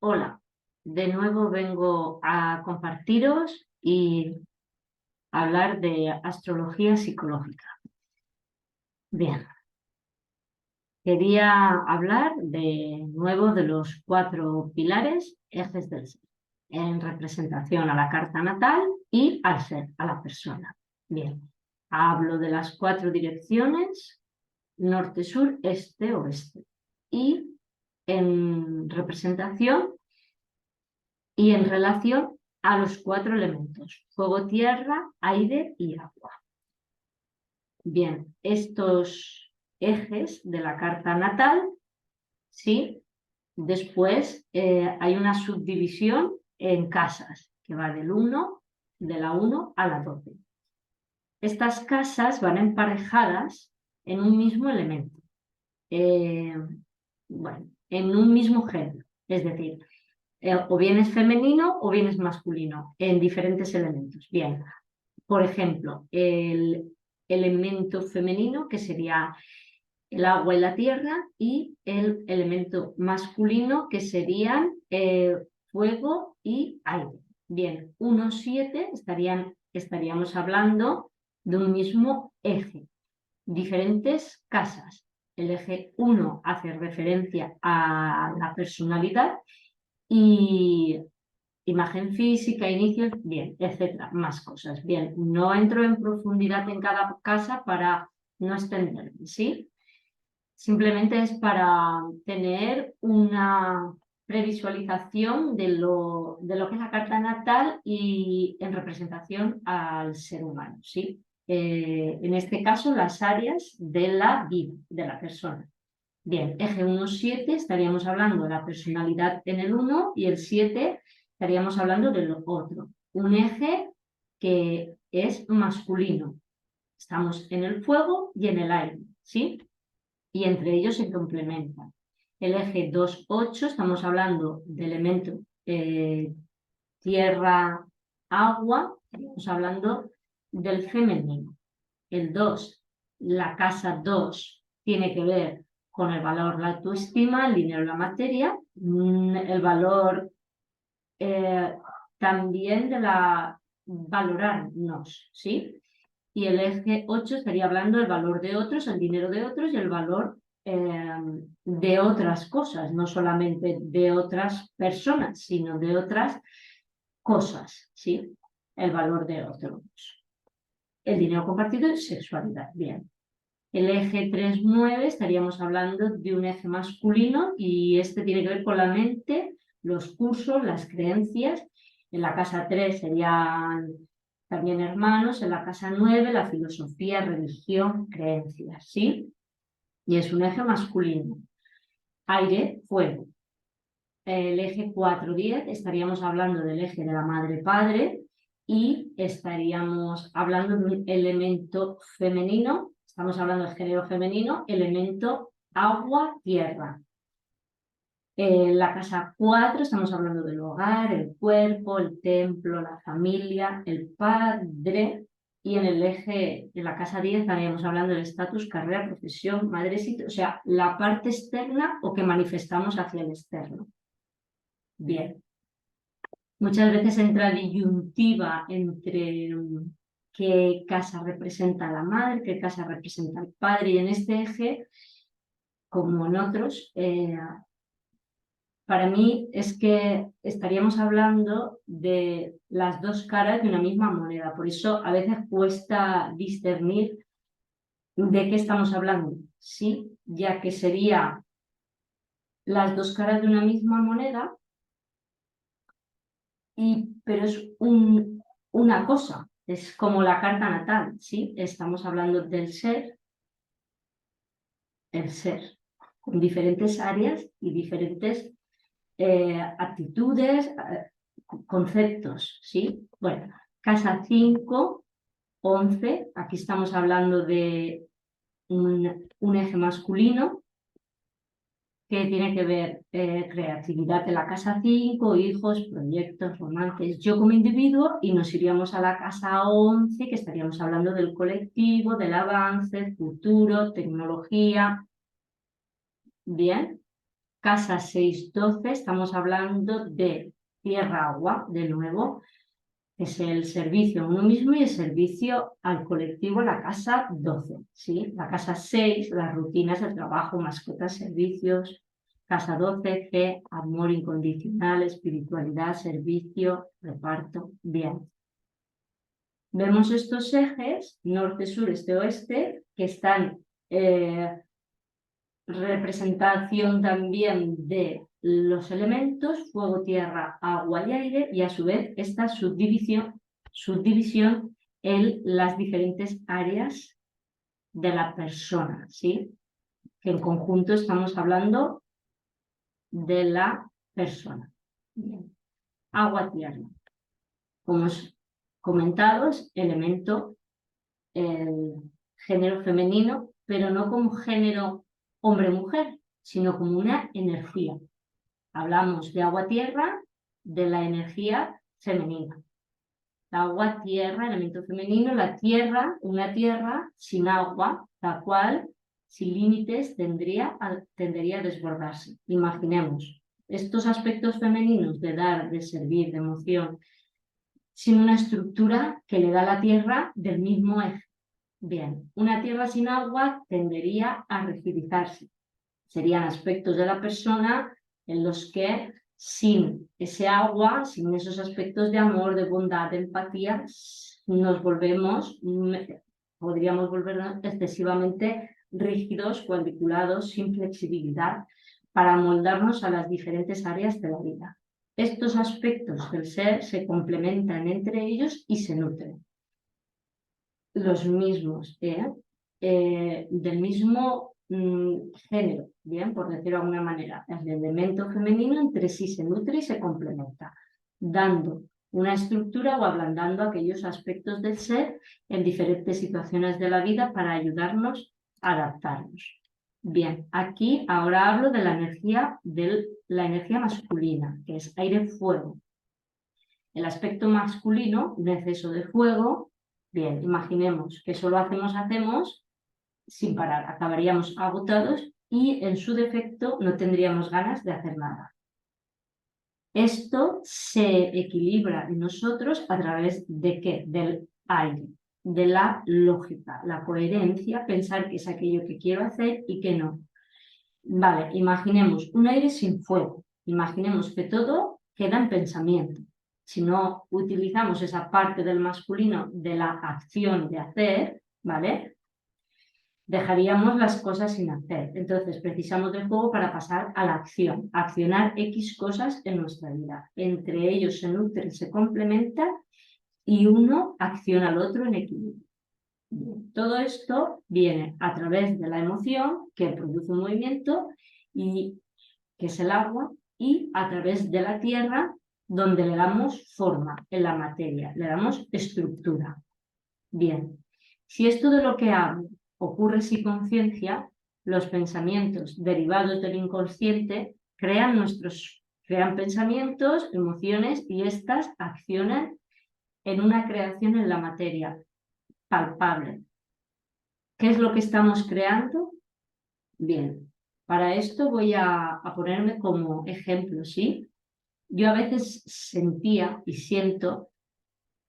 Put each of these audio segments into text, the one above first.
Hola, de nuevo vengo a compartiros y hablar de astrología psicológica. Bien, quería hablar de nuevo de los 4 pilares, ejes del ser, en representación a la carta natal y al ser, a la persona. Bien, hablo de las 4 direcciones, norte, sur, este, oeste, y en representación y en relación a los 4 elementos, fuego, tierra, aire y agua. Bien, estos ejes de la carta natal, ¿sí? Después hay una subdivisión en casas, que va de la 1 a la 12. Estas casas van emparejadas en un mismo elemento, bueno, en un mismo género, es decir, o bien es femenino o bien es masculino, en diferentes elementos. Bien, por ejemplo, el elemento femenino, que sería el agua y la tierra, y el elemento masculino, que serían fuego y aire. Bien, 1, 7 estaríamos hablando de un mismo eje, diferentes casas. El eje 1 hace referencia a la personalidad y imagen física, inicios, bien, etcétera, más cosas. Bien, no entro en profundidad en cada casa para no extenderme, ¿sí? Simplemente es para tener una previsualización de lo que es la carta natal y en representación al ser humano, ¿sí? En este caso, las áreas de la vida, de la persona. Bien, eje 1-7, estaríamos hablando de la personalidad en el 1 y el 7 estaríamos hablando del otro. Un eje que es masculino. Estamos en el fuego y en el aire, ¿sí? Y entre ellos se complementan. El eje 2-8, estamos hablando de elemento tierra, agua, estamos hablando del femenino. El 2, la casa 2, tiene que ver con el valor, la autoestima, el dinero, la materia, el valor también de la valorarnos, ¿sí? Y el eje 8 estaría hablando del valor de otros, el dinero de otros y el valor de otras cosas, no solamente de otras personas, sino de otras cosas, ¿sí? El valor de otros. El dinero compartido y sexualidad, bien. El eje 3-9 estaríamos hablando de un eje masculino y este tiene que ver con la mente, los cursos, las creencias. En la casa 3 serían también hermanos, en la casa 9 la filosofía, religión, creencias, ¿sí? Y es un eje masculino. Aire, fuego. El eje 4-10 estaríamos hablando del eje de la madre-padre y estaríamos hablando de un elemento femenino. Estamos hablando de género femenino, elemento agua, tierra. En la casa 4 estamos hablando del hogar, el cuerpo, el templo, la familia, el padre. Y en el eje de la casa 10 estaríamos hablando del estatus, carrera, profesión, madre, o sea, la parte externa o que manifestamos hacia el externo. Bien. Muchas veces entra disyuntiva entre qué casa representa la madre, qué casa representa el padre, y en este eje, como en otros, para mí es que estaríamos hablando de las dos caras de una misma moneda, por eso a veces cuesta discernir de qué estamos hablando, ¿sí? Ya que sería las dos caras de una misma moneda, pero es una cosa. Es como la carta natal, ¿sí? Estamos hablando del ser, el ser, con diferentes áreas y diferentes actitudes, conceptos, ¿sí? Bueno, casa 5, 11, aquí estamos hablando de un eje masculino que tiene que ver creatividad de la casa 5, hijos, proyectos, romances, yo como individuo, y nos iríamos a la casa 11, que estaríamos hablando del colectivo, del avance, futuro, tecnología. Bien, casa 6-12, estamos hablando de tierra-agua, de nuevo, que es el servicio a uno mismo y el servicio al colectivo, la casa 12, ¿sí? La casa 6, las rutinas, el trabajo, mascotas, servicios. Casa 12, C, amor incondicional, espiritualidad, servicio, reparto. Bien. Vemos estos ejes, norte, sur, este, oeste, que están representación también de los elementos, fuego, tierra, agua y aire, y a su vez esta subdivisión en las diferentes áreas de la persona, ¿sí? Que en conjunto estamos hablando de la persona. Bien. Agua, tierra. Como os comentado, es elemento, el género femenino, pero no como género hombre-mujer, sino como una energía. Hablamos de agua-tierra, de la energía femenina. Agua-tierra, elemento femenino, la tierra, una tierra sin agua, la cual, sin límites, tendería a desbordarse. Imaginemos estos aspectos femeninos de dar, de servir, de emoción, sin una estructura que le da la tierra del mismo eje. Bien, una tierra sin agua tendería a rigidizarse. Serían aspectos de la persona en los que sin ese agua, sin esos aspectos de amor, de bondad, de empatía, podríamos volvernos excesivamente rígidos, cuadriculados, sin flexibilidad, para moldarnos a las diferentes áreas de la vida. Estos aspectos del ser se complementan entre ellos y se nutren. Los mismos, del mismo género, bien, por decirlo de alguna manera. El elemento femenino entre sí se nutre y se complementa, dando una estructura o ablandando aquellos aspectos del ser en diferentes situaciones de la vida para ayudarnos a adaptarnos. Bien, aquí ahora hablo de la energía masculina, que es aire-fuego. El aspecto masculino, un exceso de fuego. Bien, imaginemos que solo hacemos sin parar, acabaríamos agotados y en su defecto no tendríamos ganas de hacer nada. Esto se equilibra en nosotros a través de ¿qué? Del aire, de la lógica, la coherencia, pensar que es aquello que quiero hacer y que no. Vale, imaginemos un aire sin fuego, imaginemos que todo queda en pensamiento. Si no utilizamos esa parte del masculino de la acción de hacer, ¿vale? Dejaríamos las cosas sin hacer. Entonces precisamos del fuego para pasar a la acción, accionar X cosas en nuestra vida. Entre ellos se nutre, se complementa y uno acciona al otro en equilibrio. Bien, todo esto viene a través de la emoción que produce un movimiento y que es el agua, y a través de la tierra, donde le damos forma en la materia, le damos estructura. Bien, si esto de lo que hago ocurre sin conciencia, los pensamientos derivados del inconsciente crean pensamientos, emociones, y estas accionan en una creación en la materia palpable. ¿Qué es lo que estamos creando? Bien, para esto voy a ponerme como ejemplo, ¿sí? Yo a veces sentía y siento,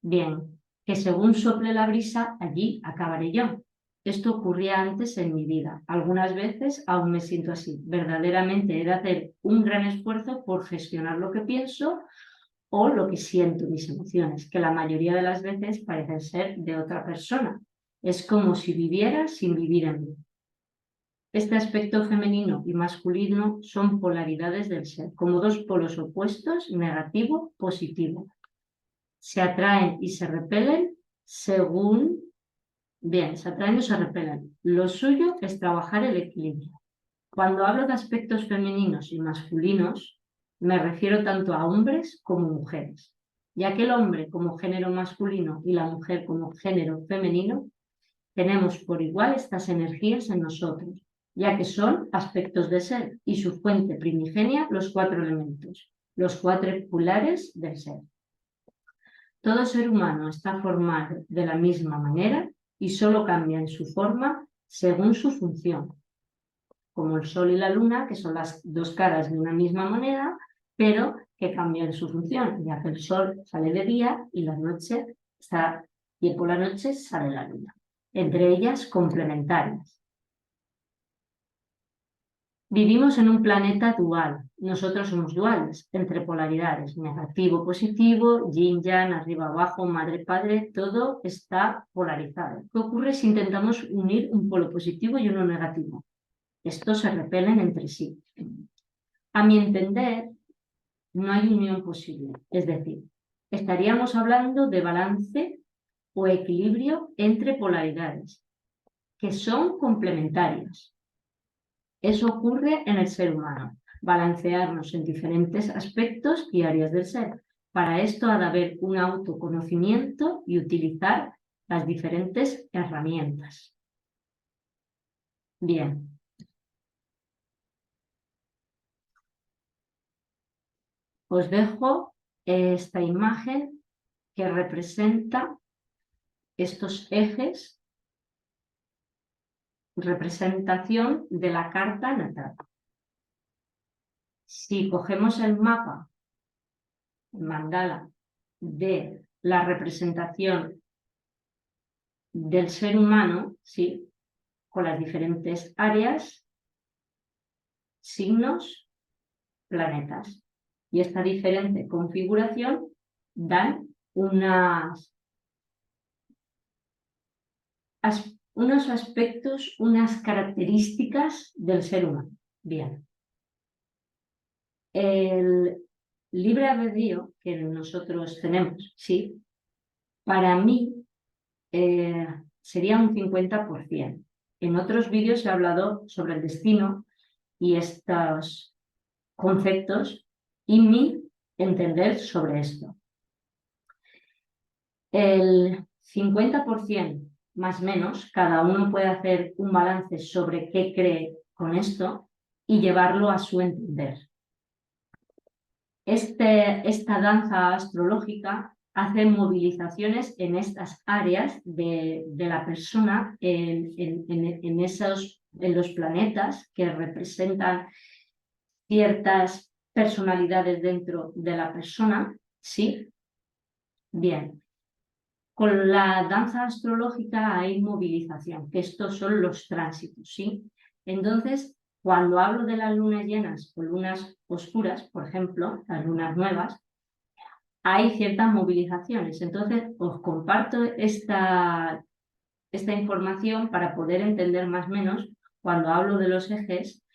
bien, que según sople la brisa, allí acabaré yo. Esto ocurría antes en mi vida. Algunas veces aún me siento así. Verdaderamente he de hacer un gran esfuerzo por gestionar lo que pienso o lo que siento, mis emociones, que la mayoría de las veces parecen ser de otra persona. Es como si viviera sin vivir en mí. Este aspecto femenino y masculino son polaridades del ser, como dos polos opuestos, negativo, positivo. Se atraen y se repelen según... Bien, se atraen o se repelen. Lo suyo es trabajar el equilibrio. Cuando hablo de aspectos femeninos y masculinos, me refiero tanto a hombres como mujeres, ya que el hombre como género masculino y la mujer como género femenino tenemos por igual estas energías en nosotros, ya que son aspectos de ser y su fuente primigenia los 4 elementos, los 4 pilares del ser. Todo ser humano está formado de la misma manera y solo cambia en su forma según su función. como el Sol y la Luna, que son las dos caras de una misma moneda, pero que cambian su función, ya que el Sol sale de día y por la noche sale la Luna, entre ellas complementarias. Vivimos en un planeta dual. Nosotros somos duales, entre polaridades, negativo, positivo, yin, yang, arriba, abajo, madre, padre, todo está polarizado. ¿Qué ocurre si intentamos unir un polo positivo y uno negativo? Estos se repelen entre sí. A mi entender, no hay unión posible. Es decir, estaríamos hablando de balance o equilibrio entre polaridades, que son complementarias. Eso ocurre en el ser humano, balancearnos en diferentes aspectos y áreas del ser. Para esto ha de haber un autoconocimiento y utilizar las diferentes herramientas. Bien. Os dejo esta imagen que representa estos ejes, representación de la carta natal. Si cogemos el mapa, el mandala, de la representación del ser humano, ¿sí?, con las diferentes áreas, signos, planetas. Y esta diferente configuración dan unos aspectos, unas características del ser humano. Bien. El libre albedrío que nosotros tenemos, sí, para mí sería un 50%. En otros vídeos he hablado sobre el destino y estos conceptos y mi entender sobre esto. El 50% más o menos, cada uno puede hacer un balance sobre qué cree con esto y llevarlo a su entender. Esta danza astrológica hace movilizaciones en estas áreas de la persona, en los planetas que representan ciertas personalidades dentro de la persona, ¿sí? Bien. Con la danza astrológica hay movilización, que estos son los tránsitos, ¿sí? Entonces, cuando hablo de las lunas llenas o lunas oscuras, por ejemplo, las lunas nuevas, hay ciertas movilizaciones. Entonces, os comparto esta información para poder entender más o menos, cuando hablo de los ejes,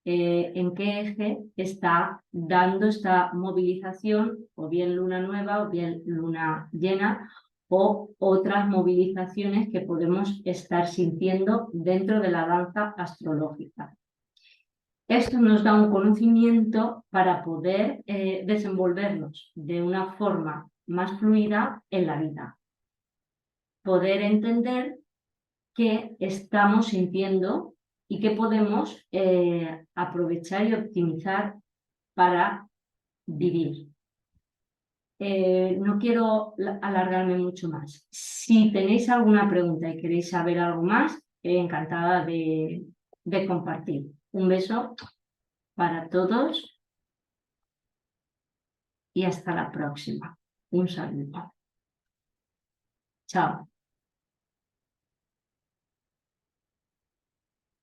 en qué eje está dando esta movilización, o bien luna nueva, o bien luna llena, o otras movilizaciones que podemos estar sintiendo dentro de la danza astrológica. Esto nos da un conocimiento para poder desenvolvernos de una forma más fluida en la vida. Poder entender qué estamos sintiendo y qué podemos aprovechar y optimizar para vivir. No quiero alargarme mucho más. Si tenéis alguna pregunta y queréis saber algo más, encantada de compartir. Un beso para todos y hasta la próxima. Un saludo. Chao.